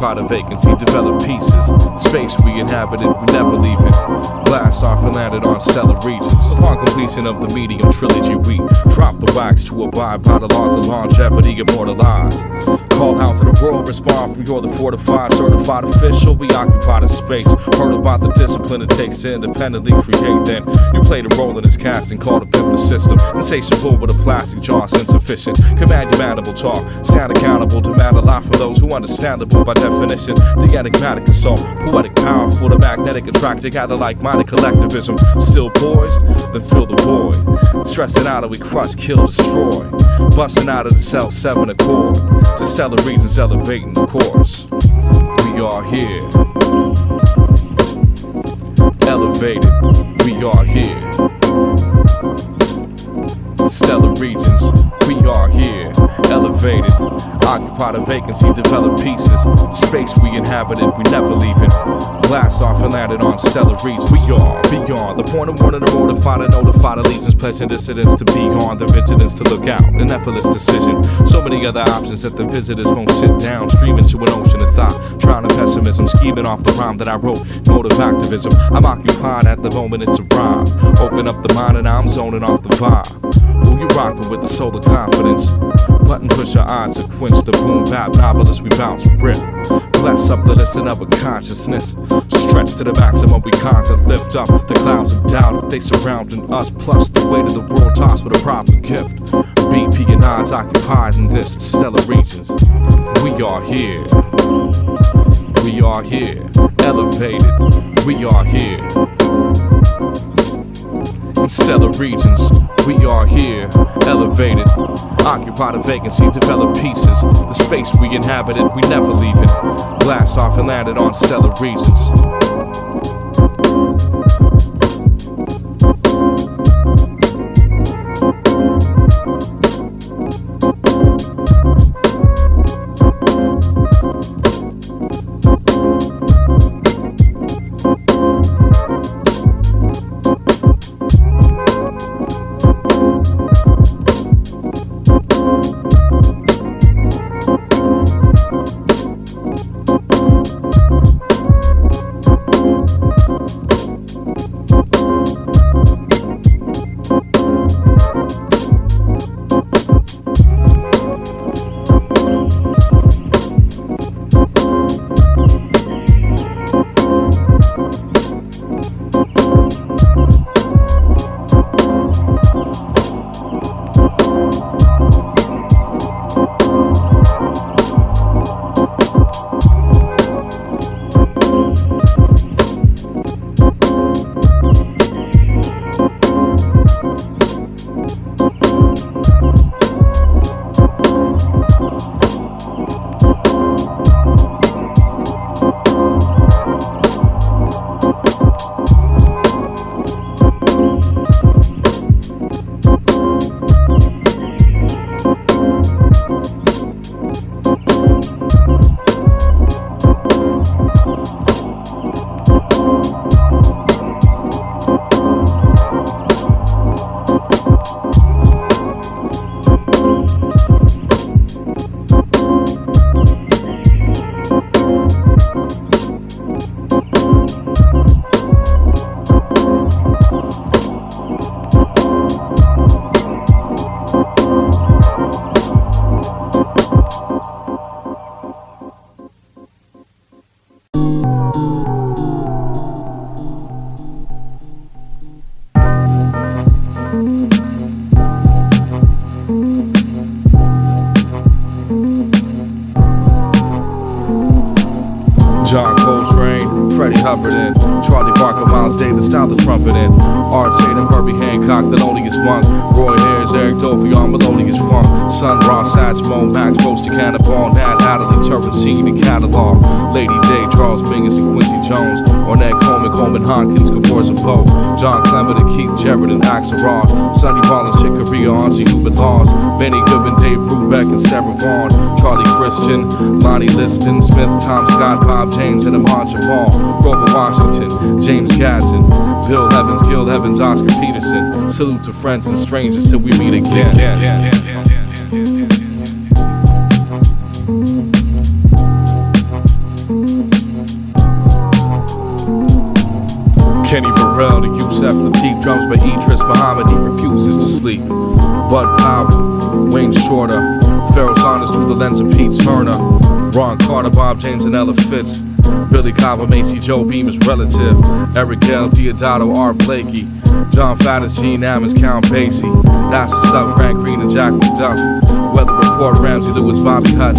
Occupy the vacancy, develop pieces. Space we inhabited, we never leaving. Blast off and landed on stellar regions. Upon completion of the medium trilogy, we drop the wax to abide by the laws of longevity immortalized. Call out to the world, respond from your the fortified, certified official. We occupy the space. Heard about the discipline it takes to independently create. Then you played a role in this casting, called to pimp the system. Insatiable with a plastic jaw, insufficient. Command your mandible talk, stand accountable. Demand a lot from those who understandable by definition. The enigmatic assault, poetic, powerful, the magnetic, attractive, gather like-minded collectivism. Still poised, then fill the void. Stressing out, we crush, kill, destroy. Busting out of the cell 7 accord. To stellar regions elevating the course. We are here. Elevated, we are here. Stellar regions, we are here. Elevated, occupy the vacancy, develop pieces. The space we inhabited, we never leaving. Blast off and landed on stellar regions. We are beyond the point of warning to mortify to notify allegiance, pledging dissidents to be on the vigilance to look out. An effortless decision. So many other options that the visitors won't sit down, streaming to an ocean of thought. Drowning pessimism, scheming off the rhyme that I wrote. Mode of activism. I'm occupied at the moment it's arrived. Open up the mind and I'm zoning off the vibe. Who you rockin' with the solar confidence? Button push our odds to quench the boom bap novelist we bounce rip. Bless up the listen of a consciousness. Stretch to the maximum we conquer. Lift up the clouds of doubt if they surrounding us. Plus the weight of the world tossed with a proper gift. BP and odds occupied in this stellar regions. We are here. We are here. Elevated. We are here. In stellar regions, we are here, elevated. Occupy the vacancy, develop pieces. The space we inhabited, we never leaving. Blast off and landed on stellar regions. Style the trumpet in. Art Tatum, Herbie Hancock, Thelonious Monk. Roy Ayers, Eric Dolphy, Melodious Funk. Sun Ra, Satchmo, Max, Roaster Cannonball, Nat Adderley, Turpentine, the catalog. Lady Day, Charles Mingus and Quincy Jones. Ornette Coleman, Coleman Hawkins, Gabors and Poe. John Clement and Keith Jarrett and Axl Rod. Sonny Rollins, Chick Corea, Archie Hubert Laws. Benny Goodman, Dave Brubeck and Sarah Vaughan. Charlie Christian, Lonnie Liston, Smith, Tom Scott, Bob James, and Amon Jabal. Grover Washington, James Gadsden, Bill Evans, Gil Evans, Oscar Peterson. Salute to friends and strangers till we meet again. Kenny Burrell to Yusef Lateef, drums by Idris Muhammad, he refuses to sleep. Bud Powell, Wayne Shorter, Pharoah Saunders through the lens of Pete Turner, Ron Carter, Bob James and Ella Fitz, Billy Cobham, Macy Joe Beamer's relative, Eric Gale, Diodato, Art Blakey, John Faddis, Gene Ammons, Count Basie, That's the Sub, Grant Green and Jack McDuff, Weather Report, Ramsey Lewis, Bobby Hutch,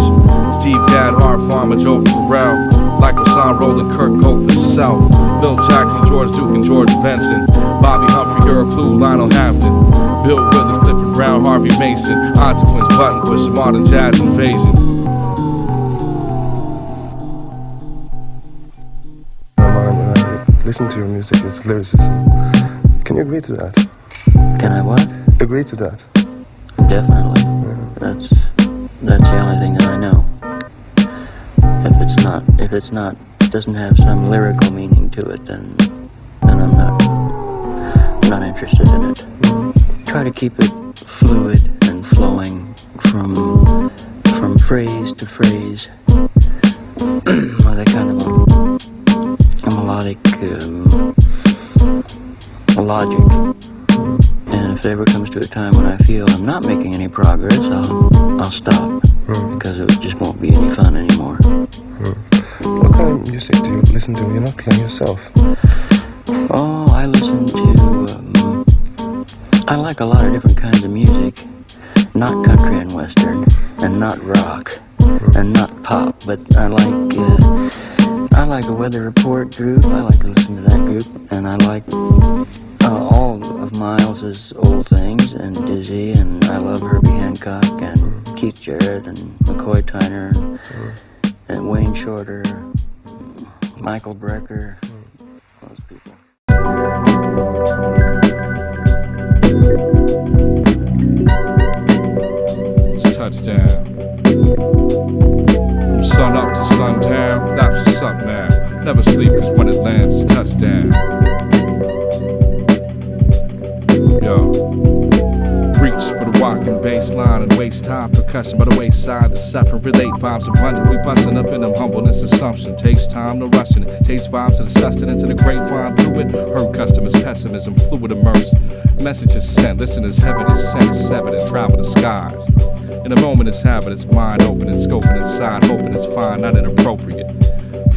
Steve Gadd, Hart Farmer, Joe Farrell, like Rasan Roland, Kirk Goff South, Bill Jackson, George Duke and George Benson, Bobby Humphrey, Earl Clue, Lionel Hampton, Bill Withers, Clifford Brown, Harvey Mason, Consequence Button, Pusha Modern Jazz Invasion. Listen to your music, it's lyricism. Can you agree to that? Can I what? Agree to that. Definitely. That's the only thing that I know. If it's not, doesn't have some lyrical meaning to it, then I'm not interested in it. Try to keep it fluid and flowing from phrase to phrase. With a kind of a melodic logic. And if there ever comes to a time when I feel I'm not making any progress, I'll stop, because it just won't be any fun anymore. What kind of music do you listen to? You're not playing yourself. Oh, I listen to I like a lot of different kinds of music. Not country and western, and not rock, and not pop, but I like a Weather Report group. I like to listen to that group, and I like all of Miles's old things, and Dizzy, and I love Herbie Hancock, and Keith Jarrett, and McCoy Tyner, and Wayne Shorter, Michael Brecker, those people. It's touchdown. From sun up to sundown, that's what's up now. Never sleep, cause when it lands, it's touchdown. Yo, reach for the walking bass line and waist time percussion by the wayside. The suffering relate vibes abundant. We bustin' up in them humbleness assumption. Takes time, no rushing it. Taste vibes of the sustenance and the grapevine through it. Herd customers, pessimism, fluid immersed. Messages sent, listeners heaven is sent, severed and travel the skies. In a moment it's habit, it's mind open and scoping inside, hoping it's fine, not inappropriate.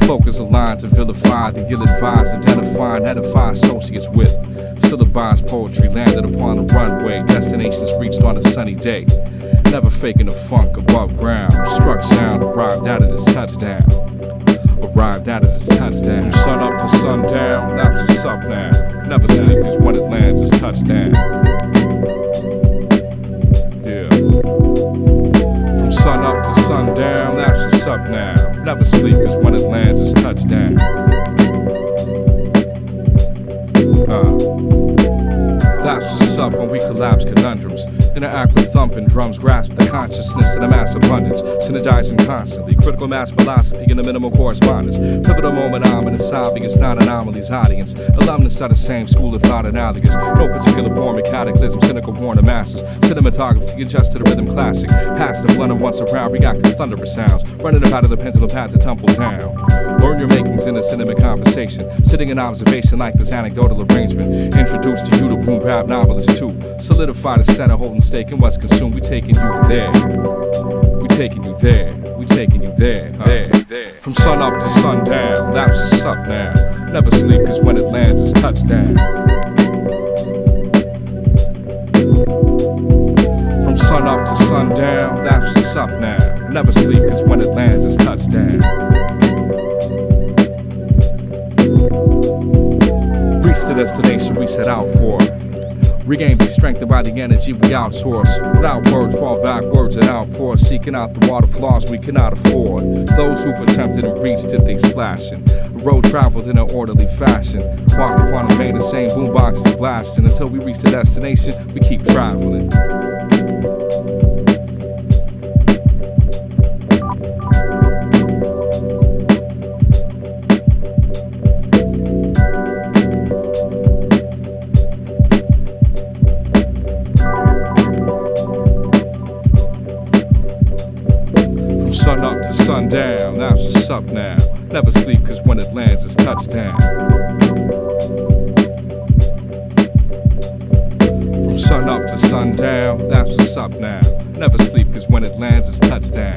Focus aligned to vilify the ill-advised, identifying, edify associates with syllabized poetry landed upon the runway, destinations reached on a sunny day. Never faking the funk above ground, struck sound, arrived at it as touchdown. Arrived at it as touchdown. From sun up to sundown, that's what's up now. Never sleep, cause when it lands, it's touchdown. Yeah. From sun up to sundown, that's what's up now. Never sleep, cause when it lands, it's touchdown. That's what's up when we collapse conundrums. Interact with thumping drums, grasp the consciousness in a mass abundance, synergizing constantly. Critical mass philosophy in the minimal correspondence. Pivotal moment, ominous, obvious, not anomalies, audience. Alumnus of the same school of thought analogous. No particular form of cataclysm, cynical born of masses. Cinematography adjust to the rhythm classic. Past the blunder once around, react to thunderous sounds. Running up out of the pendulum path to tumble down. Learn your makings in a cinema conversation. Sitting in observation like this anecdotal arrangement. Introduced to you to boom bap novelists too. Solidify the center, holding stake in what's consumed. We taking you there. We taking you there. We taking you there. There. From sun up to sundown, that's what's up now. Never sleep, cause when it lands, it's touchdown. From sun up to sundown, that's what's up now. Never sleep, cause when it lands, it's touchdown. Reach the destination we set out for. Regain be strengthened by the energy we outsource. Without words, fall back words and outpour. Seeking out the water flaws we cannot afford. Those who've attempted and reached it, they splashing. The road traveled in an orderly fashion. Walked upon a vein, the same boomboxes blasting. Until we reach the destination, we keep traveling. Sun up to sundown, that's what's up now. Never sleep, cause when it lands, it's touchdown. Sun up to sundown, that's what's up now. Never sleep, cause when it lands, it's touchdown.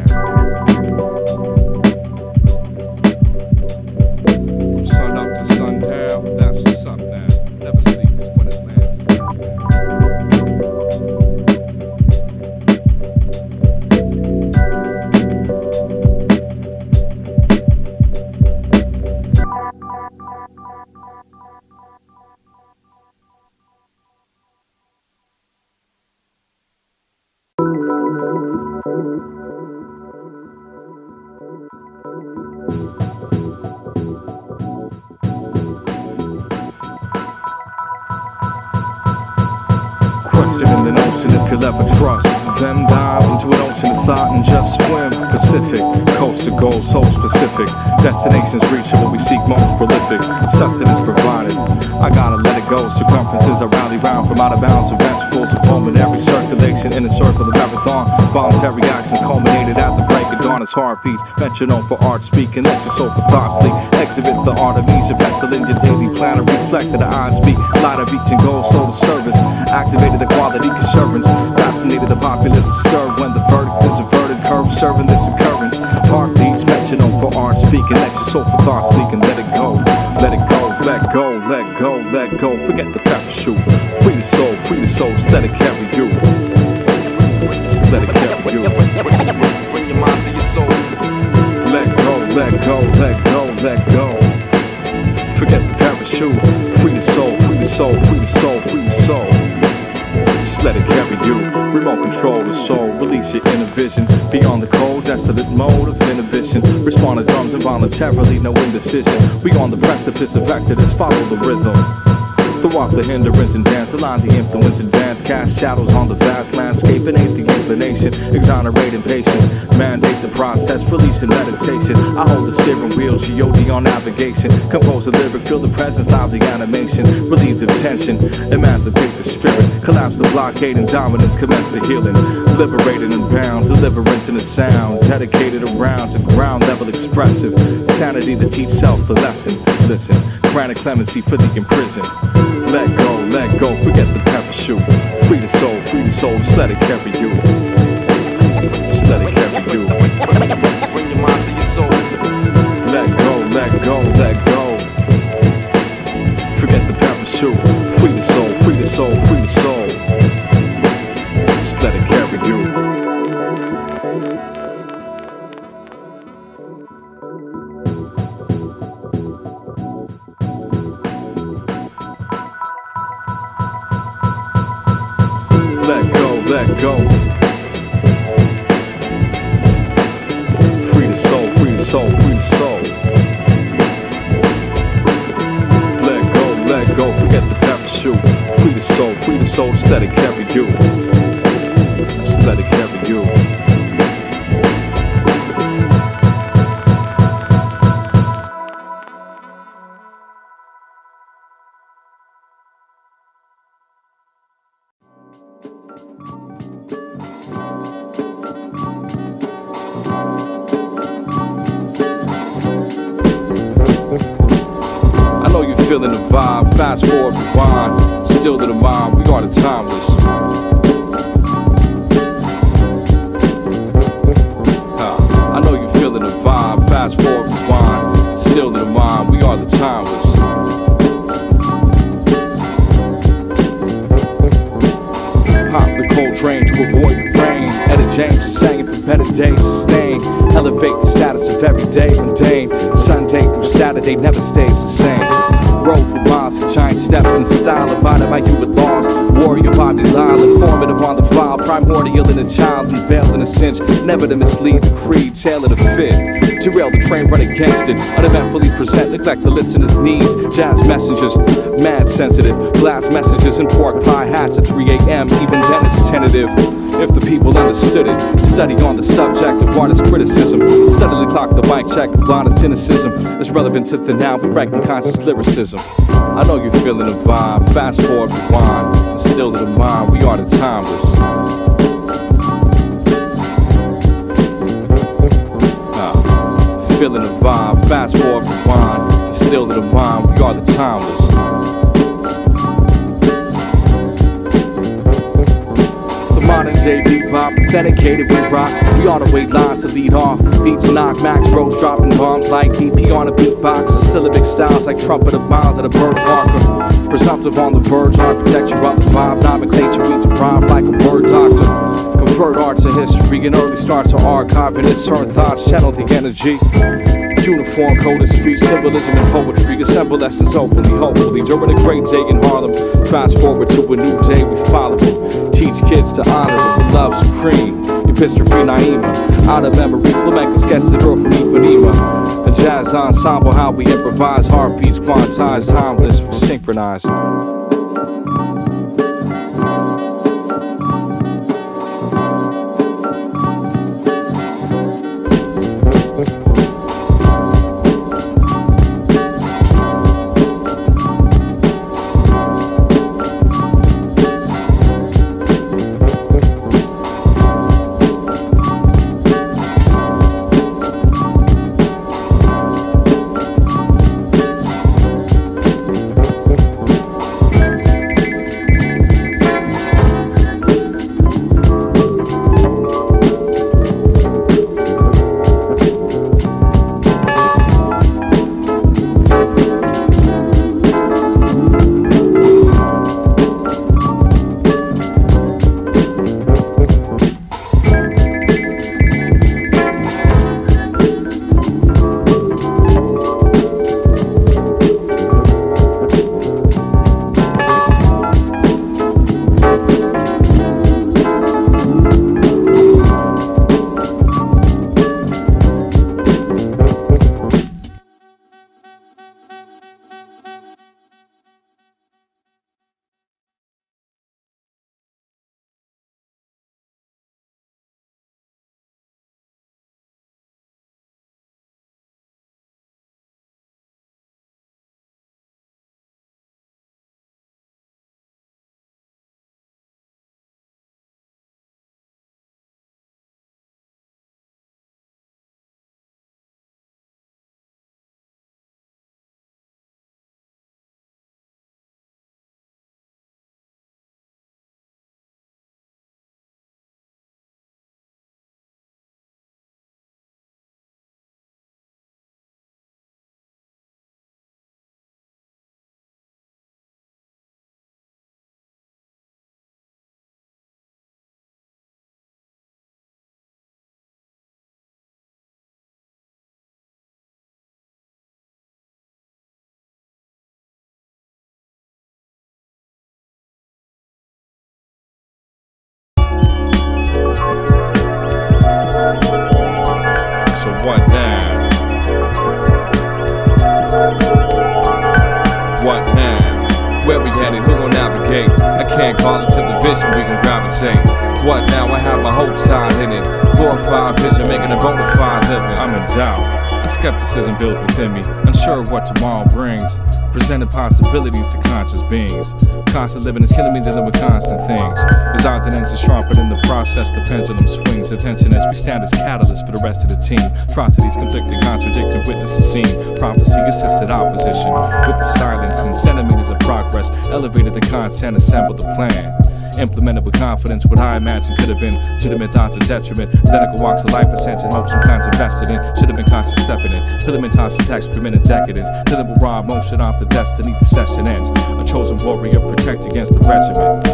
From sun up to sundown, that's what's up now. Never sleep, cause when it lands, it's in the ocean if you'll ever trust them. Dive into an ocean of thought and just swim. Pacific, coast to goal, so specific. Destinations reachable, we seek most prolific. Sustenance provided, I gotta let it go. Circumferences I rally round from out of bounds of ventricles of pulmonary circulation in a circle of marathon. Voluntary actions culminated at the break of dawn as heartbeats. Metronome for art speaking, let your soul for thought sleep. Exhibit the art of ease of vessel in your daily planner. Reflect the eyes speak, light of each and goal, soul to service. Activated the quality conservance. Fascinated the populace to serve when the verdict is averted. Curb serving this occurrence. Heartbeats, metronome for art speaking. Let your soul for thoughts leak and let it go. Let it go, let go, let go, let go. Forget the parachute. Free the soul, just let it carry you. Just let it carry you. Bring your mind to your soul. Let go, let go, let go, let go. Forget the parachute. Free the soul, free the soul, free the soul, free the soul. Just let it carry you. Remote control the soul. Release your inner vision. Beyond the cold, desolate mode of inhibition. Respond to drums involuntarily, no indecision. We on the precipice of exodus, follow the rhythm. Throw off the hindrance and dance, align the influence, advance, cast shadows on the vast landscape, and ain't the inclination, exonerate impatience, mandate the process, release in meditation. I hold the steering wheel, G.O.D. on navigation, compose a lyric, feel the presence, live the animation, relieve the tension, emancipate the spirit, collapse the blockade and dominance, commence the healing, liberated and bound, deliverance in the sound, dedicated around to ground level expressive, sanity to teach self the lesson, listen, granted clemency for the imprisoned. Let go, forget the parachute. Free the soul, just let it carry you. Just let it carry you. Bring your mind to your soul. Let go, let go, let go. Forget the parachute. Free the soul, free the soul, free the soul. Just let it carry you. Let go. Free the soul, free the soul, free the soul. Let go, forget the parachute. Free the soul, just let it carry you. Just let it carry you. Feeling the vibe, fast forward, rewind, still to the mind, we are the timeless. I know you feeling the vibe, fast forward, rewind, still to the mind, we are the timeless. Hop the cold drain to avoid the rain. Etta James sang it for better days, sustain. Elevate the status of everyday mundane. Sunday through Saturday never stays the same. Road for miles, giant steps in style, abided by you with laws. Warrior body line, informative on the file, primordial in a child, unveiled in a cinch, never to mislead the creed, tailor to fit. Derail the train, run against it, uneventfully present, neglect the listener's needs. Jazz messengers, mad sensitive, glass messages and pork pie hats at 3 a.m., even then it's tentative. If the people understood it, study on the subject of artist criticism, steadily clock the mic check of honest cynicism, is relevant to the now, but wrecking conscious lyricism. I know you're feeling the vibe, fast forward, rewind, and still to the mind, we are the timeless. Feeling the vibe, fast forward, rewind, and still to the mind, we are the timeless. modern day bebop, authenticated we rock. We on the way live to lead off. Beats knock, max roads dropping bombs like DP on a beatbox. Syllabic styles like trumpet of miles at a bird walker. Presumptive on the verge, architecture on the vibe. Nomenclature we derive like a word doctor. Convert art to history and early starts to archive and insert thoughts, channel the energy. Uniform coded speech, symbolism and poetry. Assemble essence openly, hopefully. During a great day in Harlem, fast forward to a new day, we follow them. Teach kids to honor them, with love supreme. Epistrophe Naima, out of memory, flamencos gets the girl from Ipanema. A jazz ensemble, how we improvise, heartbeats quantized, timeless, we synchronize. What now? What now? Where we headed? Who gon' navigate? I can't call it to the vision, we can gravitate. What now? I have my hopes tied in it. Glorified vision, making a bona fide living. I'm in doubt. A skepticism builds within me, unsure of what tomorrow brings. Presented possibilities to conscious beings. Constant living is killing me, dealing with constant things. His ordinance is sharper than the process, the pendulum swings. Attention as we stand as catalysts for the rest of the team. Atrocities, conflicting, contradicting, witnesses seen. Prophecy assisted opposition with the silence and centimeters of progress. Elevated the content, assembled the plan. Implemented with confidence what I imagine could have been legitimate thoughts of detriment. Identical walks of life, ascension, hopes and plans invested in. Should have been conscious stepping in. Filament toxic excrement and decadence. Deliberate raw motion off the destiny, the session ends. A chosen warrior protect against the regiment.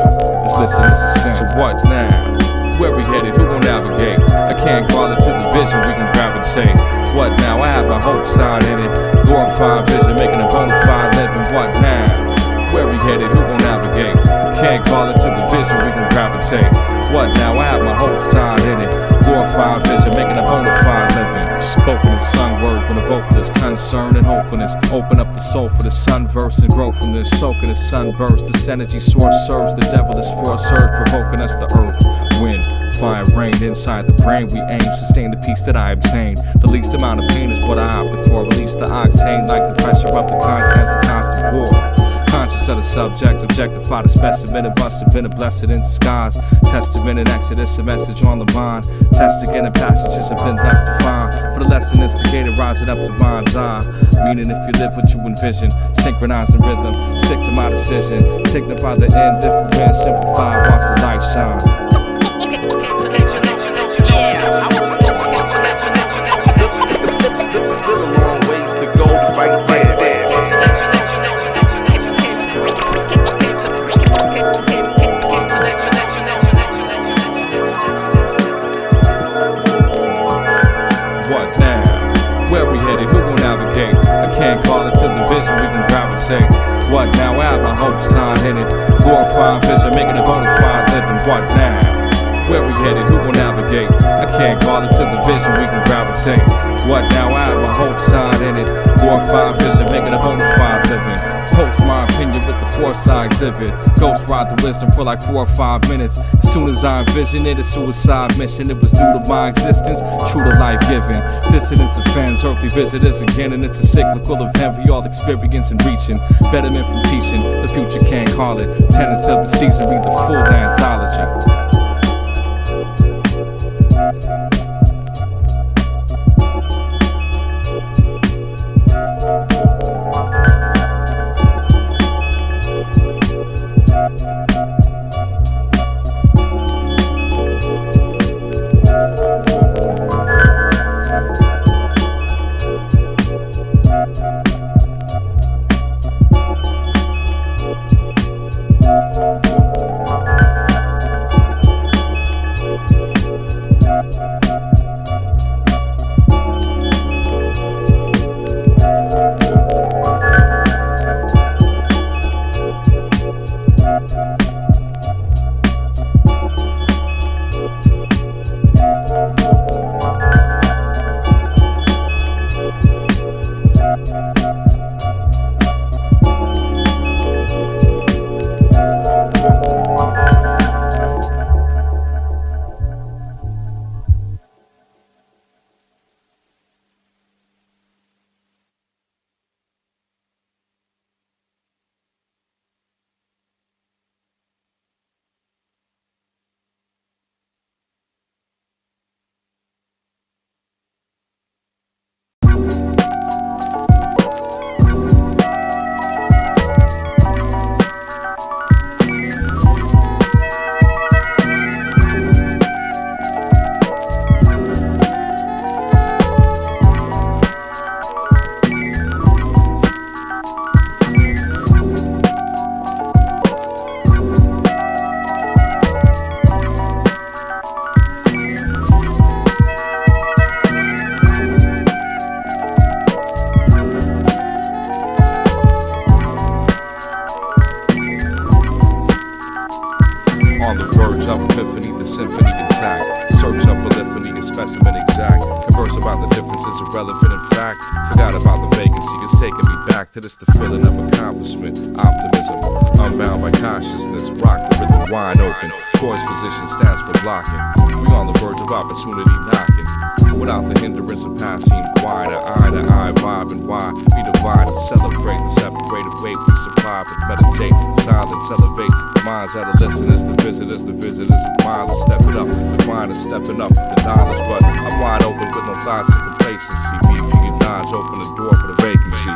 Let's listen, this is sin. So what now? Where we headed? Who gon' navigate? I can't call it to the vision, we can gravitate. What now? I have my hopes tied in it. Glorified vision, making a bona fide living. What now? Where we headed? Who gon' navigate? Can't call it to the vision, we can gravitate. What now? I have my hopes tied in it. Glorified vision, making a bona fide living. Spoken in sung word when the vocal is concerned and hopefulness. Open up the soul for the sunverse and grow from this. Soaking the sunburst, this energy source serves. The devil is force serves, provoking us the earth, wind, fire, rain. Inside the brain we aim, sustain the peace that I obtain. The least amount of pain is what I opted for. Release the octane like the pressure of the contents, the constant war. Conscious of the subject, objectify the specimen. It must have been a blessing in disguise. Testament in Exodus, a message on the vine. Test again and passages have been left to find. For the lesson instigated, rising up to mind's eye. Meaning if you live what you envision, synchronize in rhythm, stick to my decision. Signify the end, different, simplify, watch the light shine. Where we headed, who will navigate? I can't call it to the vision, we can gravitate. What now? I have my hopes time in it. Glorifying vision, making a bona fide living. What now? Where we headed, who will navigate? I can't call it to the vision, we can gravitate. What now? I have my hopes tied in it. Glorifying vision, making a bona fide living. Post my opinion with the force I exhibit. Ghost ride the wisdom for like 4 or 5 minutes. As soon as I envision it, a suicide mission. It was due to my existence, true to life giving. Dissonance offends, earthly visitors again. And it's a cyclical event we all experience and reaching. Betterment from teaching, the future can't call it. Tenets of the season, read the full anthology. On the verge of epiphany, the symphony intact. Search up polyphony, a specimen exact. Converse about the differences irrelevant in fact. Forgot about the vacancy, it's taking me back to this, the feeling of accomplishment. Optimism, unbound by consciousness. Rock the rhythm wide open. Poised position stands for blocking. We on the verge of opportunity knocking. Without the hindrance of passing wide eye to eye vibe and why we divide and celebrate the separated way we survive and meditate, silence, elevate the minds of the listeners, the visitors of mine. Step it up, define and stepping up the knowledge, but I'm wide open with no thoughts of complacency. BP and Dodge open the door for the vacancy.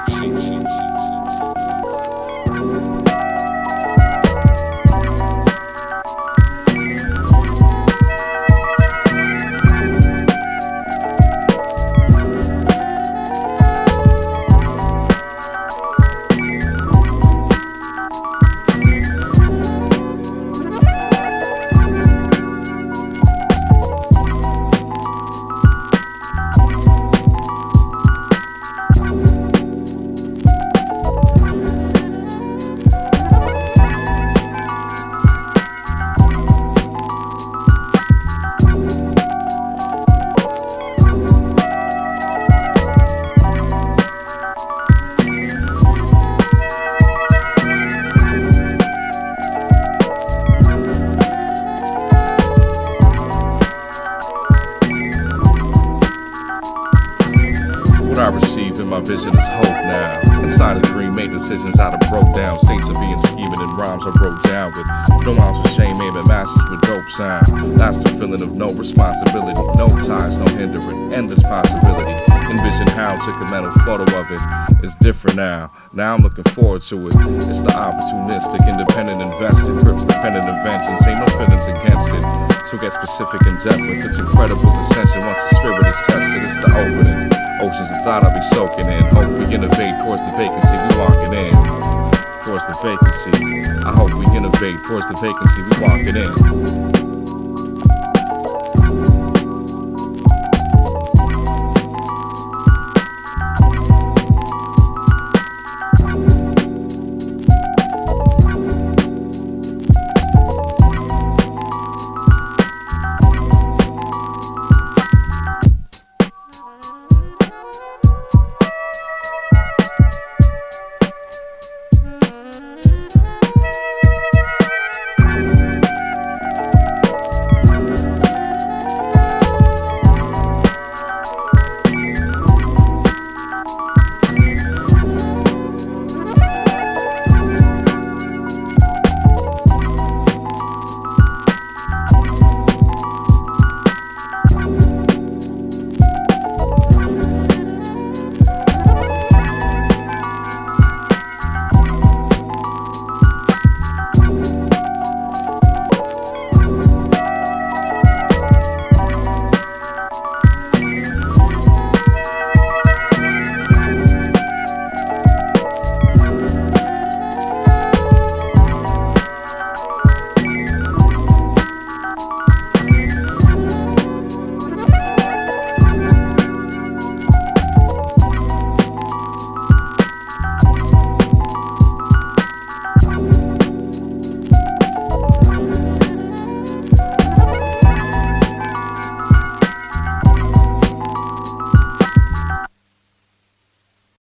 I receive in my vision is hope now. Inside a dream, made decisions out of broke down states of being scheming and rhymes I wrote down with no ounce of shame, aiming masses with dope sound. That's the feeling of no responsibility, no ties, no hindering, endless possibility. Envision how, took a mental photo of it. It's different now. Now I'm looking forward to it. It's the opportunistic, independent, invested, grips dependent inventions. Ain't no feelings against it. So get specific in depth with its incredible dissension. Once the spirit is tested, it's the opening. Oceans of thought I'll be soaking in. Hope we innovate towards the vacancy we walking in. Towards the vacancy. I hope we innovate towards the vacancy we walking in.